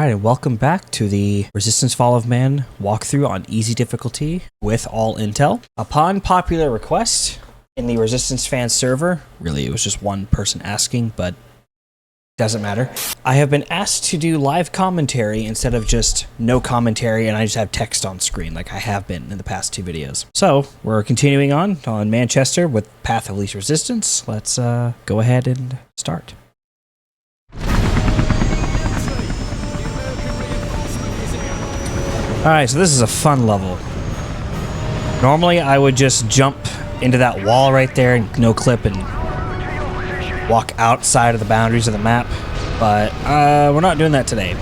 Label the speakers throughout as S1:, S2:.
S1: Alright, and welcome back to the Resistance Fall of Man walkthrough on easy difficulty with all intel. Upon popular request in the Resistance fan server, really it was just one person asking, but doesn't matter, I have been asked to do live commentary instead of just no commentary and I just have text on screen like I have been in the past two videos. So, we're continuing on Manchester with Path of Least Resistance. Let's go ahead and start. Alright, so this is a fun level. Normally I would just jump into that wall right there and no clip and walk outside of the boundaries of the map, but we're not doing that today.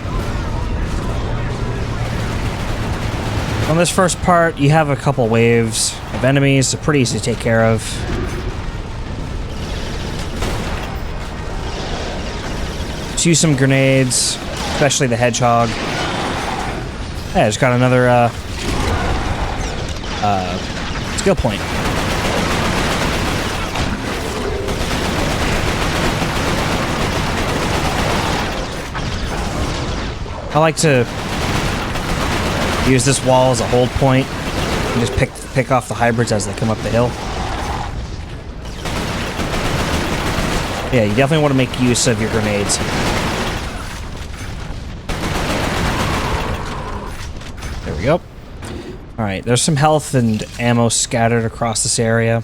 S1: On this first part, you have a couple waves of enemies, so pretty easy to take care of. Just use some grenades, especially the hedgehog. Yeah, just got another skill point. I like to use this wall as a hold point and just pick off the hybrids as they come up the hill. Yeah, you definitely want to make use of your grenades. There we go. Alright, there's some health and ammo scattered across this area.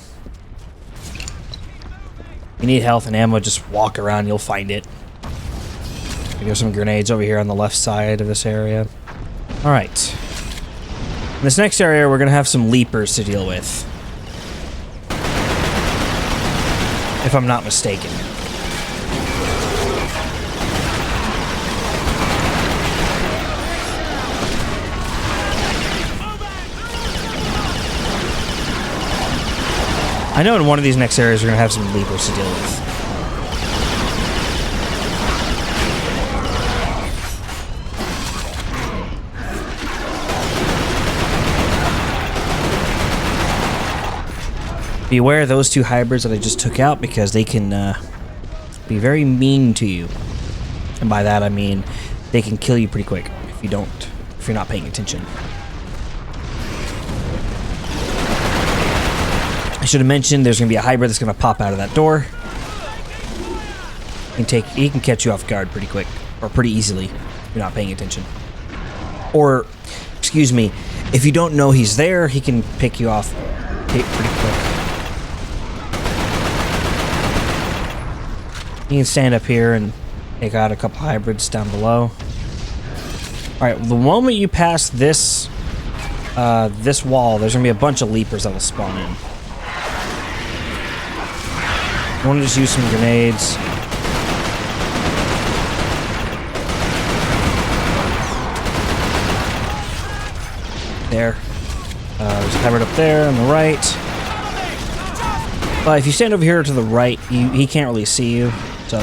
S1: If you need health and ammo, just walk around, you'll find it. There's some grenades over here on the left side of this area. Alright. In this next area, we're going to have some leapers to deal with. If I'm not mistaken. I know in one of these next areas we're going to have some leapers to deal with. Be aware of those two hybrids that I just took out because they can be very mean to you. And by that I mean they can kill you pretty quick if you're not paying attention. I should have mentioned there's going to be a hybrid that's going to pop out of that door. He can catch you off guard pretty quick, or pretty easily if you're not paying attention. Or, excuse me, if you don't know he's there, he can pick you off pretty quick. You can stand up here and take out a couple hybrids down below. Alright, the moment you pass this this wall, there's going to be a bunch of leapers that will spawn in. You want to just use some grenades. There. There's a hybrid up there on the right. But if you stand over here to the right, he can't really see you, so.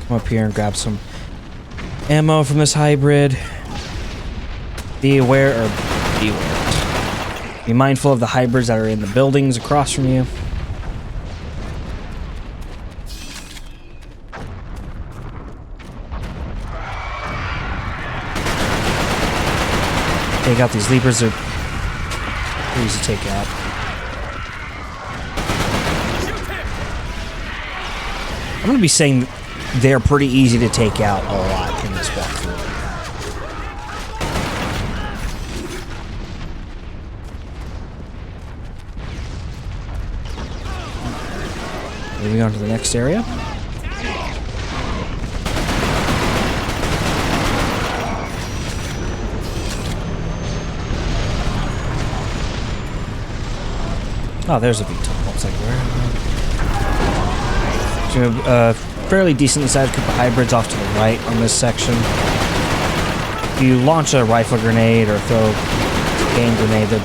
S1: Come up here and grab some ammo from this hybrid. Be mindful of the hybrids that are in the buildings across from you. Take out these leapers, they're pretty easy to take out. I'm going to be saying they're pretty easy to take out a lot in this walkthrough. Moving on to the next area. Oh, there's a VTOL. Looks like where? So, fairly decently sized group of hybrids off to the right on this section. If you launch a rifle grenade or throw a hand grenade, you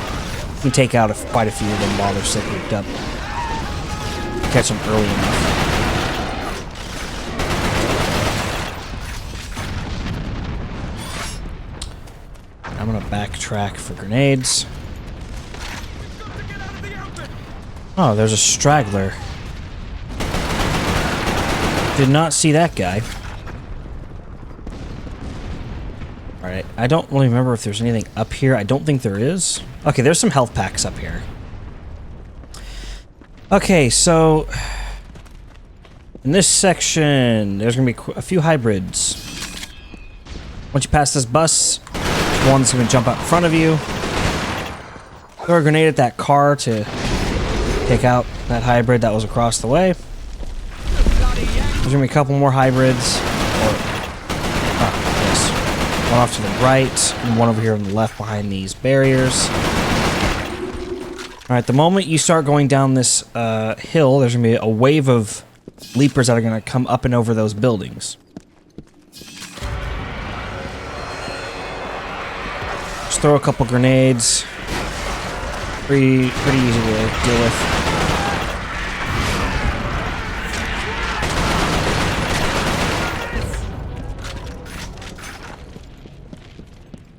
S1: can take out quite a few of them while they're still grouped up. Catch them early enough. I'm gonna backtrack for grenades. Oh, there's a straggler. Did not see that guy. Alright, I don't really remember if there's anything up here. I don't think there is. Okay, there's some health packs up here. Okay, so... in this section, there's going to be a few hybrids. Once you pass this bus, one's going to jump out in front of you. Throw a grenade at that car to take out that hybrid that was across the way. There's going to be a couple more hybrids. Yes. One off to the right, and one over here on the left behind these barriers. Alright, the moment you start going down this hill, there's going to be a wave of leapers that are going to come up and over those buildings. Just throw a couple grenades. Pretty easy to deal with.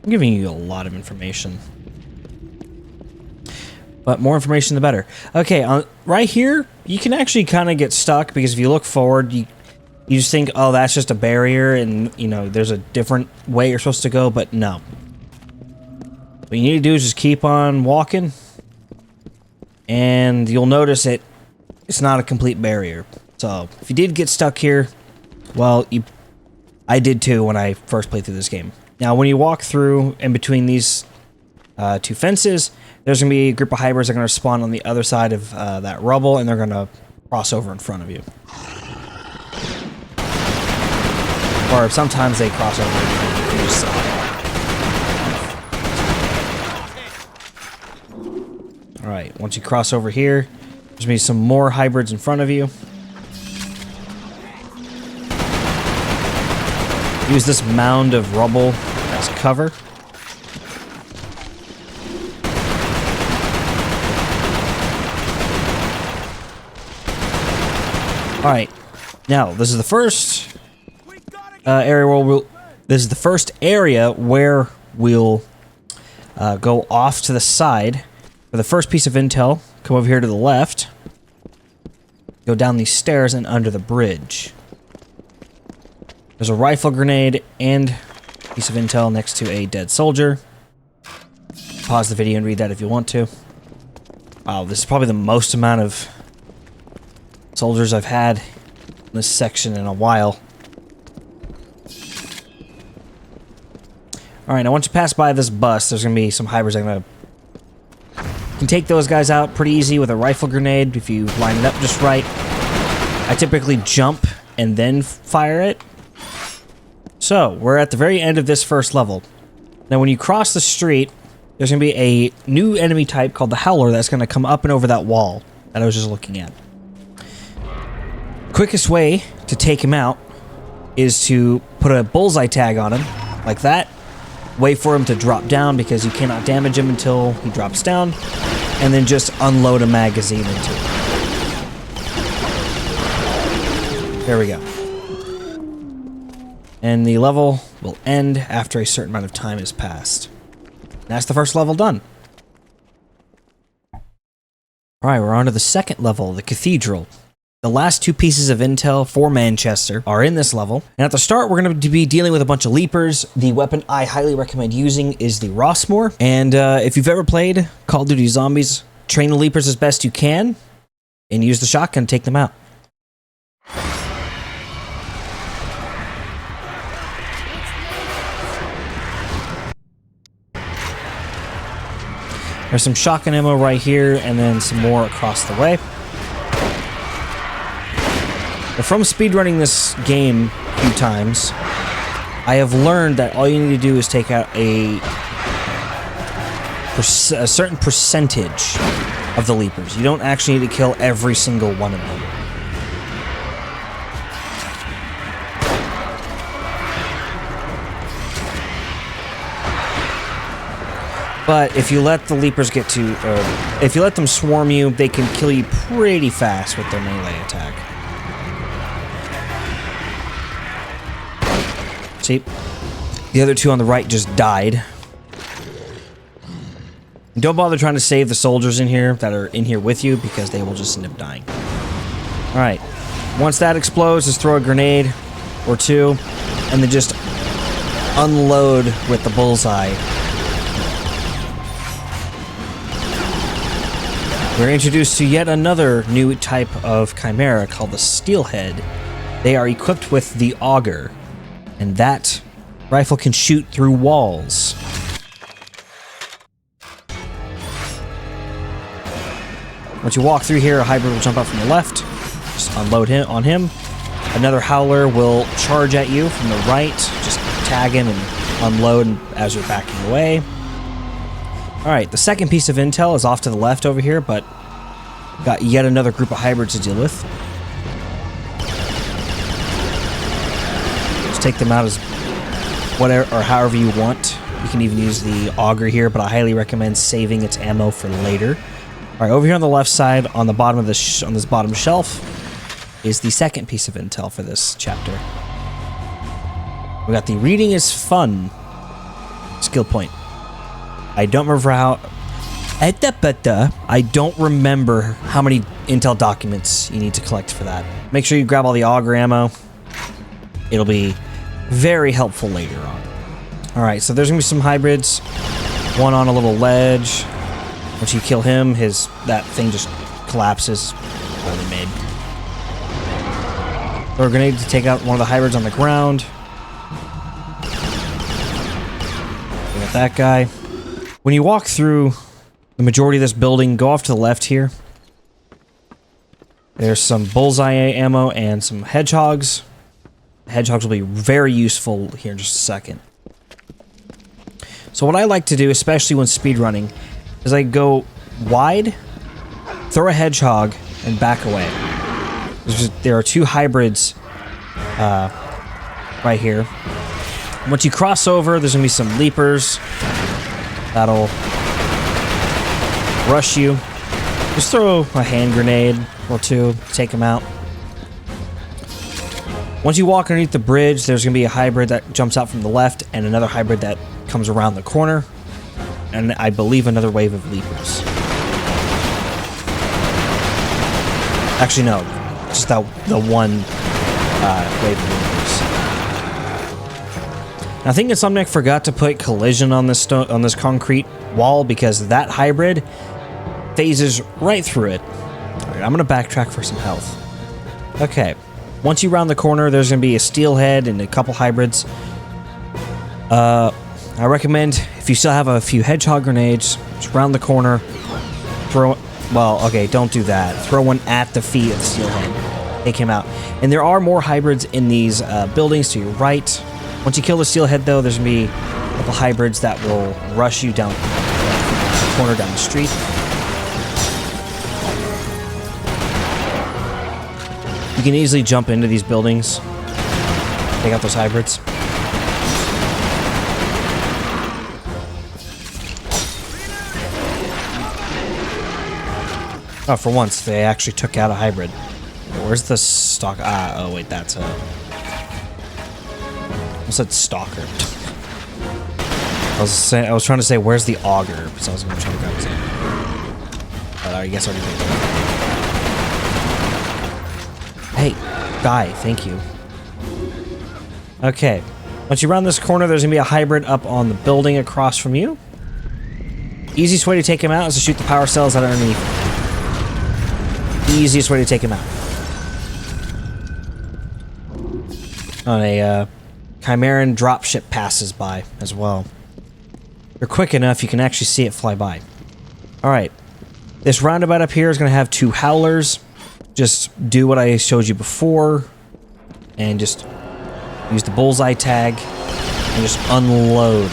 S1: I'm giving you a lot of information. But more information the better. Okay, right here, you can actually kind of get stuck because if you look forward, you just think, oh, that's just a barrier and, you know, there's a different way you're supposed to go, but no. What you need to do is just keep on walking and you'll notice it's not a complete barrier. So, if you did get stuck here, well, I did too when I first played through this game. Now, when you walk through in between these two fences, there's going to be a group of hybrids that are going to spawn on the other side of that rubble, and they're going to cross over in front of you. Or sometimes they cross over and you just Alright, once you cross over here, there's going to be some more hybrids in front of you. Use this mound of rubble as cover. Alright, now this is the first area where we'll go off to the side. For the first piece of intel, come over here to the left, go down these stairs and under the bridge. There's a rifle grenade and a piece of intel next to a dead soldier. Pause the video and read that if you want to. Wow, this is probably the most amount of soldiers I've had in this section in a while. Alright, now once you pass by this bus, there's going to be some hybrids that are going to... You can take those guys out pretty easy with a rifle grenade if you line it up just right. I typically jump and then fire it. So, we're at the very end of this first level. Now when you cross the street, there's going to be a new enemy type called the Howler that's going to come up and over that wall that I was just looking at. Quickest way to take him out is to put a bullseye tag on him, like that. Wait for him to drop down because you cannot damage him until he drops down, and then just unload a magazine into him. There we go. And the level will end after a certain amount of time has passed. And that's the first level done. Alright, we're on to the second level, the Cathedral. The last two pieces of intel for Manchester are in this level. And at the start, we're going to be dealing with a bunch of leapers. The weapon I highly recommend using is the Rossmore. And if you've ever played Call of Duty Zombies, train the leapers as best you can and use the shotgun to take them out. There's some shotgun ammo right here and then some more across the way. But from speedrunning this game a few times, I have learned that all you need to do is take out a certain percentage of the leapers. You don't actually need to kill every single one of them. But if you let the leapers get to, if you let them swarm you, they can kill you pretty fast with their melee attack. See, the other two on the right just died. And don't bother trying to save the soldiers in here that are in here with you because they will just end up dying. Alright, Once that explodes, just throw a grenade or two, and then just unload with the bullseye. We're introduced to yet another new type of chimera called the Steelhead. They are equipped with the auger, and that rifle can shoot through walls. Once you walk through here, a hybrid will jump out from the left. Just unload him on him. Another howler will charge at you from the right. Just tag him and unload as you're backing away. Alright, the second piece of intel is off to the left over here, but got yet another group of hybrids to deal with. Just take them out as whatever or however you want. You can even use the auger here, but I highly recommend saving its ammo for later. All right, over here on the left side, on the bottom of the on this bottom shelf, is the second piece of intel for this chapter. We got the reading is fun skill point. I don't remember how. I don't remember how many intel documents you need to collect for that. Make sure you grab all the auger ammo. It'll be very helpful later on. All right, so there's gonna be some hybrids. One on a little ledge. Once you kill him, that thing just collapses. Really made. Throw a grenade to take out one of the hybrids on the ground. We got that guy. When you walk through the majority of this building, go off to the left here. There's some bullseye ammo and some hedgehogs. The hedgehogs will be very useful here in just a second. So what I like to do, especially when speedrunning, is I go wide, throw a hedgehog, and back away. There are two hybrids right here. Once you cross over, there's going to be some leapers that'll rush you. Just throw a hand grenade or two to take them out. Once you walk underneath the bridge, there's going to be a hybrid that jumps out from the left and another hybrid that comes around the corner. And I believe another wave of leapers. Actually, no. Just the one wave of leapers. Now, I think Insomniac forgot to put collision on this concrete wall because that hybrid phases right through it. Alright, I'm going to backtrack for some health. Okay. Once you round the corner, there's going to be a steelhead and a couple hybrids. I recommend, if you still have a few hedgehog grenades, just round the corner, throw... Well, okay, don't do that. Throw one at the feet of the steelhead. Take him out. And there are more hybrids in these buildings to your right. Once you kill the steelhead, though, there's going to be a couple hybrids that will rush you down the corner down the street. You can easily jump into these buildings. Take out those hybrids. Oh, for once, they actually took out a hybrid. Where's the stock? Ah, oh wait, that's a... I said stalker. I was trying to say, where's the auger? Because I was going to try to grab his name. But I guess I already picked it up. Hey, guy, thank you. Okay. Once you round this corner, there's going to be a hybrid up on the building across from you. Easiest way to take him out is to shoot the power cells that are underneath. Easiest way to take him out. On a Chimeran dropship passes by as well. They're quick enough you can actually see it fly by. Alright. This roundabout up here is going to have two howlers. Just do what I showed you before. And just use the bullseye tag. And just unload.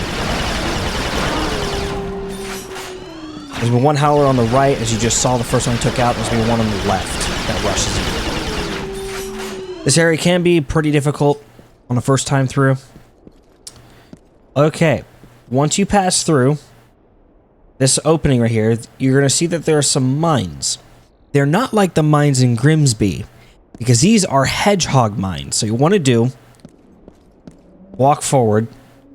S1: There's been one howler on the right, as you just saw the first one I took out. There's been one on the left that rushes you. This area can be pretty difficult on the first time through. Okay, once you pass through this opening right here, you're going to see that there are some mines. They're not like the mines in Grimsby, because these are hedgehog mines. So you want to do, walk forward,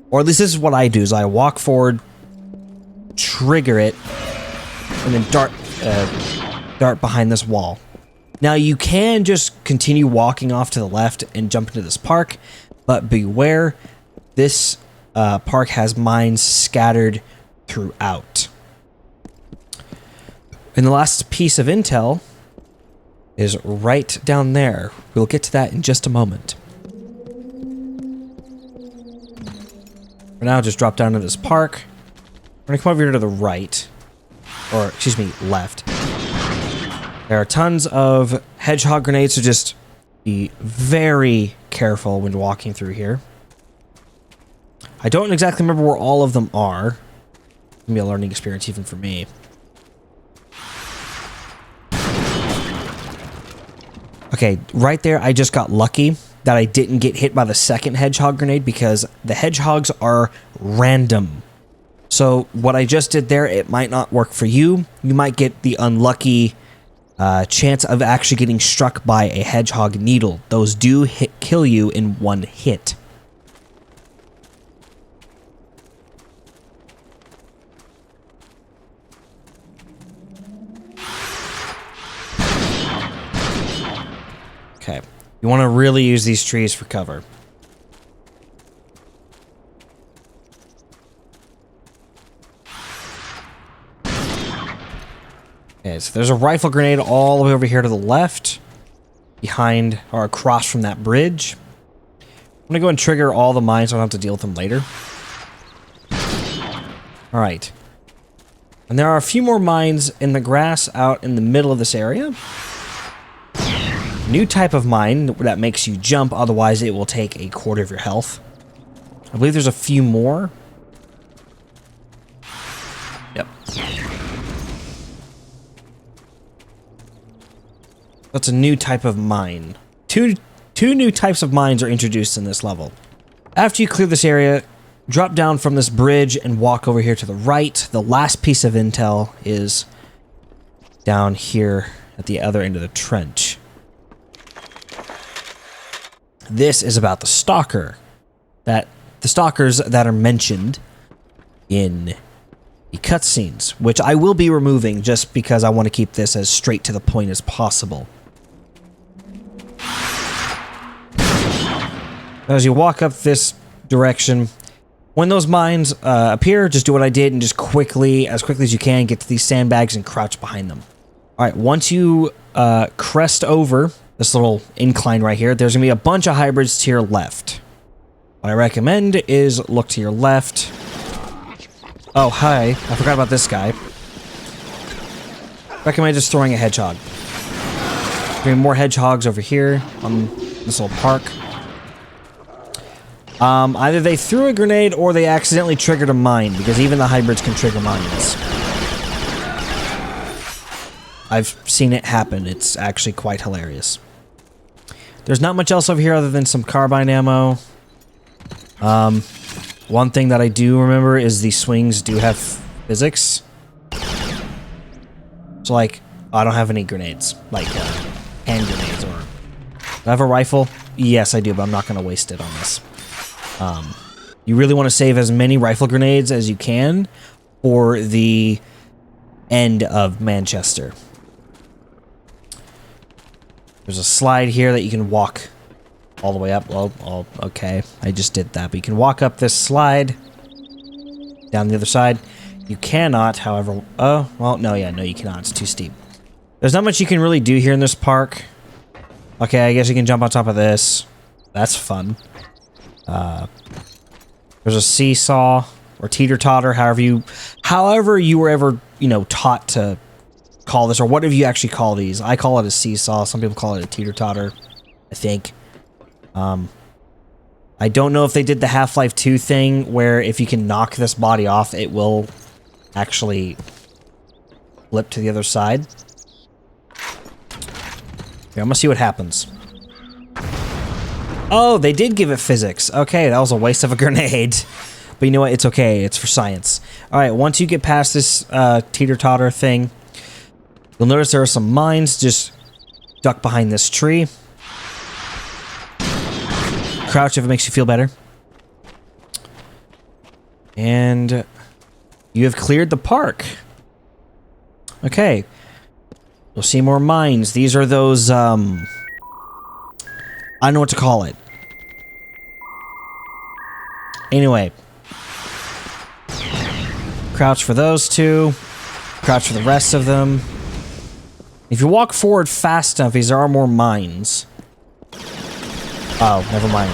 S1: or at least this is what I do, is I walk forward, trigger it, and then dart behind this wall. Now you can just continue walking off to the left and jump into this park, but beware, this park has mines scattered throughout. And the last piece of intel is right down there. We'll get to that in just a moment. For now, just drop down to this park. We're gonna come over here to the right, or excuse me, left. There are tons of hedgehog grenades, so just be very careful when walking through here. I don't exactly remember where all of them are. It's gonna be a learning experience even for me. Okay, right there, I just got lucky that I didn't get hit by the second hedgehog grenade because the hedgehogs are random. So what I just did there, it might not work for you. You might get the unlucky chance of actually getting struck by a hedgehog needle. Those do kill you in one hit. Okay, you want to really use these trees for cover. Okay, so there's a rifle grenade all the way over here to the left, behind or across from that bridge. I'm gonna go and trigger all the mines so I don't have to deal with them later. All right. And there are a few more mines in the grass out in the middle of this area. New type of mine that makes you jump, otherwise it will take a quarter of your health. I believe there's a few more. Yep. That's a new type of mine. Two new types of mines are introduced in this level. After you clear this area, drop down from this bridge and walk over here to the right. The last piece of intel is down here at the other end of the trench. This is about the stalkers that are mentioned in the cutscenes, which I will be removing just because I want to keep this as straight to the point as possible. As you walk up this direction, when those mines appear, just do what I did and just as quickly as you can, get to these sandbags and crouch behind them. All right, once you crest over this little incline right here, there's gonna be a bunch of hybrids to your left. What I recommend is look to your left. Oh, hi, I forgot about this guy. Recommend just throwing a hedgehog. There's more hedgehogs over here on this little park. Either they threw a grenade or they accidentally triggered a mine, because even the hybrids can trigger mines. I've seen it happen. It's actually quite hilarious. There's not much else over here other than some carbine ammo. One thing that I do remember is the swings do have physics. So, like, I don't have any grenades. Like, hand grenades or... Do I have a rifle? Yes, I do, but I'm not going to waste it on this. You really want to save as many rifle grenades as you can for the end of Manchester. There's a slide here that you can walk all the way up. Well, okay, I just did that. But you can walk up this slide down the other side. You cannot, however... Oh, well, no, you cannot. It's too steep. There's not much you can really do here in this park. Okay, I guess you can jump on top of this. That's fun. There's a seesaw or teeter-totter, however you were ever, taught to call this, or whatever you actually call these. I call it a seesaw. Some people call it a teeter-totter, I think. I don't know if they did the Half-Life 2 thing where if you can knock this body off, it will actually flip to the other side. Here, I'm gonna see what happens. Oh, they did give it physics. Okay, that was a waste of a grenade. But you know what? It's okay. It's for science. All right, once you get past this teeter-totter thing, you'll notice there are some mines. Just duck behind this tree. Crouch if it makes you feel better. And you have cleared the park. Okay. You'll see more mines. These are those, I don't know what to call it. Anyway. Crouch for those two. Crouch for the rest of them. If you walk forward fast enough, there are more mines. Oh, never mind.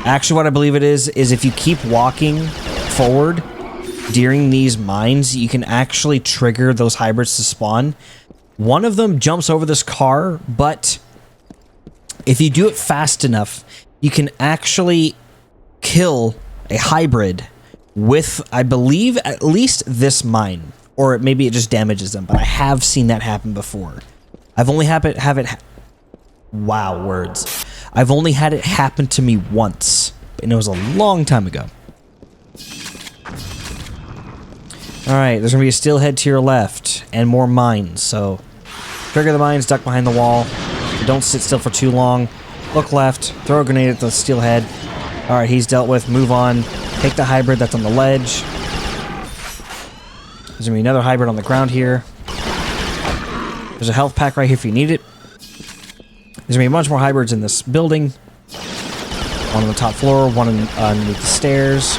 S1: Actually, what I believe it is if you keep walking forward during these mines, you can actually trigger those hybrids to spawn. One of them jumps over this car, but if you do it fast enough, you can actually kill a hybrid with, I believe, at least this mine. Or maybe it just damages them, but I have seen that happen before. I've only wow, words. I've only had it happen to me once, and it was a long time ago. Alright, there's gonna be a steelhead to your left, and more mines, so trigger the mines, duck behind the wall. Don't sit still for too long. Look left, throw a grenade at the steelhead. Alright, he's dealt with, move on. Take the hybrid that's on the ledge. There's gonna be another hybrid on the ground here. There's a health pack right here if you need it. There's gonna be a bunch more hybrids in this building. One on the top floor, one underneath the stairs.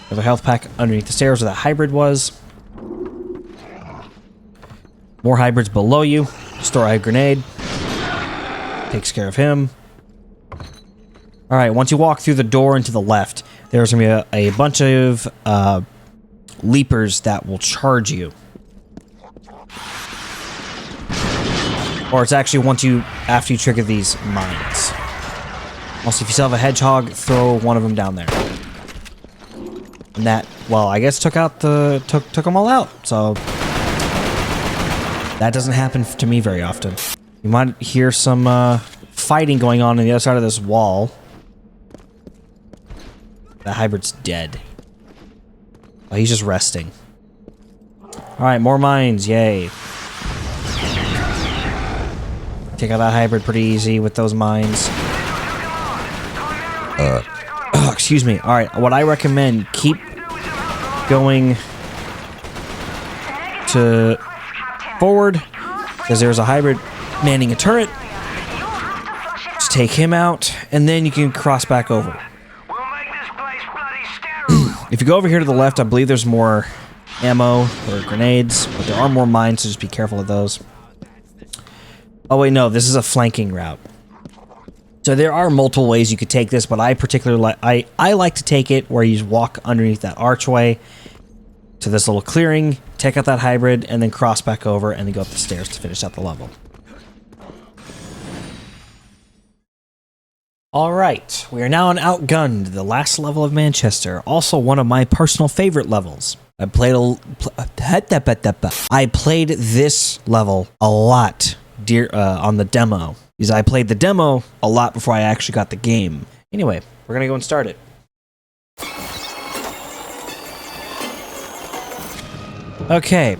S1: There's a health pack underneath the stairs where that hybrid was. More hybrids below you. Just throw a grenade. Takes care of him. Alright, once you walk through the door and to the left, there's going to be a bunch of leapers that will charge you. Or it's actually after you trigger these mines. Also, if you still have a hedgehog, throw one of them down there. And that, well, I guess took them all out, so that doesn't happen to me very often. You might hear some fighting going on the other side of this wall. That hybrid's dead. Oh, he's just resting. Alright, more mines, yay. Take out that hybrid pretty easy with those mines. Oh, excuse me. Alright, what I recommend, keep going to forward, because there's a hybrid manning a turret. Just take him out, and then you can cross back over. If you go over here to the left, I believe there's more ammo or grenades, but there are more mines, so just be careful of those. Oh wait, no, this is a flanking route. So there are multiple ways you could take this, but I particularly I like to take it where you just walk underneath that archway to this little clearing, take out that hybrid, and then cross back over, and then go up the stairs to finish out the level. Alright, we are now on Outgunned, the last level of Manchester, also one of my personal favorite levels. I played this level a lot on the demo, because I played the demo a lot before I actually got the game. Anyway, we're gonna go and start it. Okay,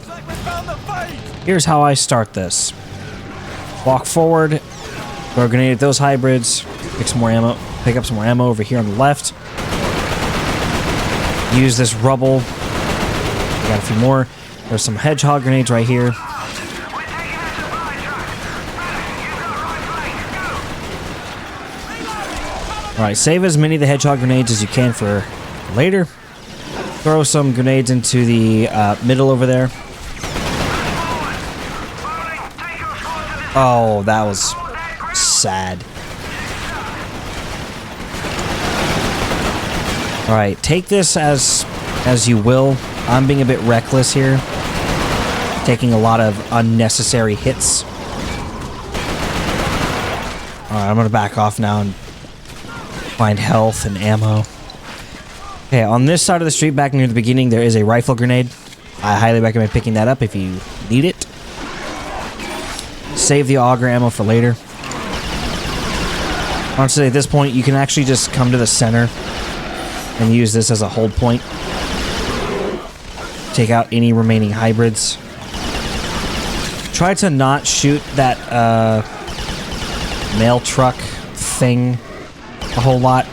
S1: here's how I start this. Walk forward, throw a grenade at those hybrids, pick some more ammo, pick up some more ammo over here on the left. Use this rubble. We got a few more. There's some hedgehog grenades right here. Alright, save as many of the hedgehog grenades as you can for later. Throw some grenades into the middle over there. Oh, that was sad. Alright, take this as you will. I'm being a bit reckless here. Taking a lot of unnecessary hits. Alright, I'm gonna back off now and find health and ammo. Okay, on this side of the street, back near the beginning, there is a rifle grenade. I highly recommend picking that up if you need it. Save the auger ammo for later. Honestly, at this point, you can actually just come to the center and use this as a hold point. Take out any remaining hybrids. Try to not shoot that mail truck thing a whole lot,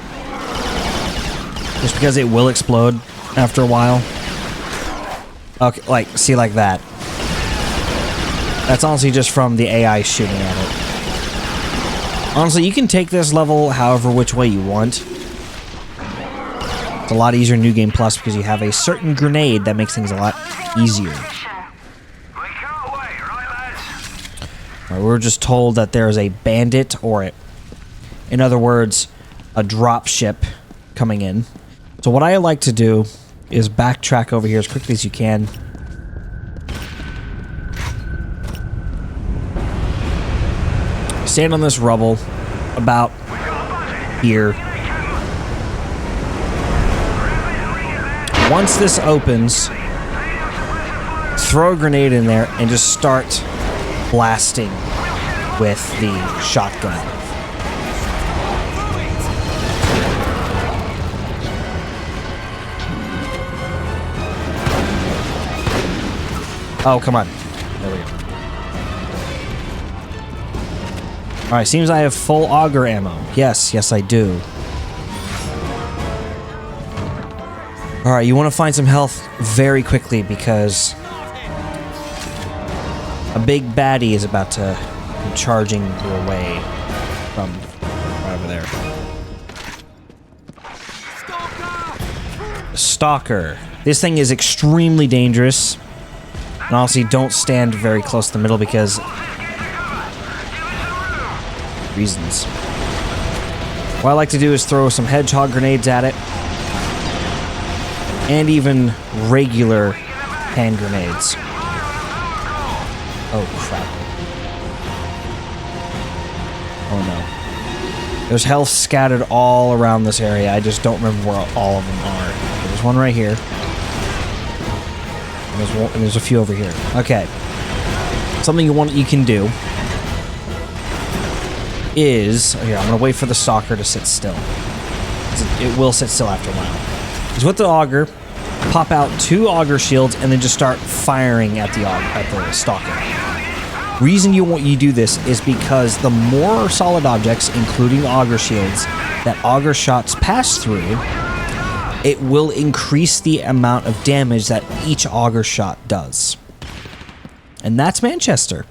S1: just because it will explode after a while. Okay, like, see, like that. That's honestly just from the AI shooting at it. Honestly, you can take this level however which way you want. It's a lot easier in New Game Plus because you have a certain grenade that makes things a lot easier. Right, we're just told that there is a bandit, or in other words, a drop ship coming in. So what I like to do is backtrack over here as quickly as you can. Stand on this rubble about here. Once this opens, throw a grenade in there and just start blasting with the shotgun. Oh, come on. There we go. Alright, seems I have full auger ammo. Yes, I do. Alright, you want to find some health very quickly because a big baddie is about to be charging your way from right over there. Stalker. This thing is extremely dangerous. And honestly, don't stand very close to the middle because reasons. What I like to do is throw some hedgehog grenades at it. And even regular hand grenades. Oh, crap. Oh, no. There's health scattered all around this area. I just don't remember where all of them are. There's one right here. And there's a few over here. Okay. Something you can do is... Here, I'm going to wait for the stalker to sit still. It will sit still after a while. Is with the auger, pop out 2 auger shields and then just start firing at the stalker. Reason you do this is because the more solid objects, including auger shields, that auger shots pass through, it will increase the amount of damage that each auger shot does. And that's Manchester.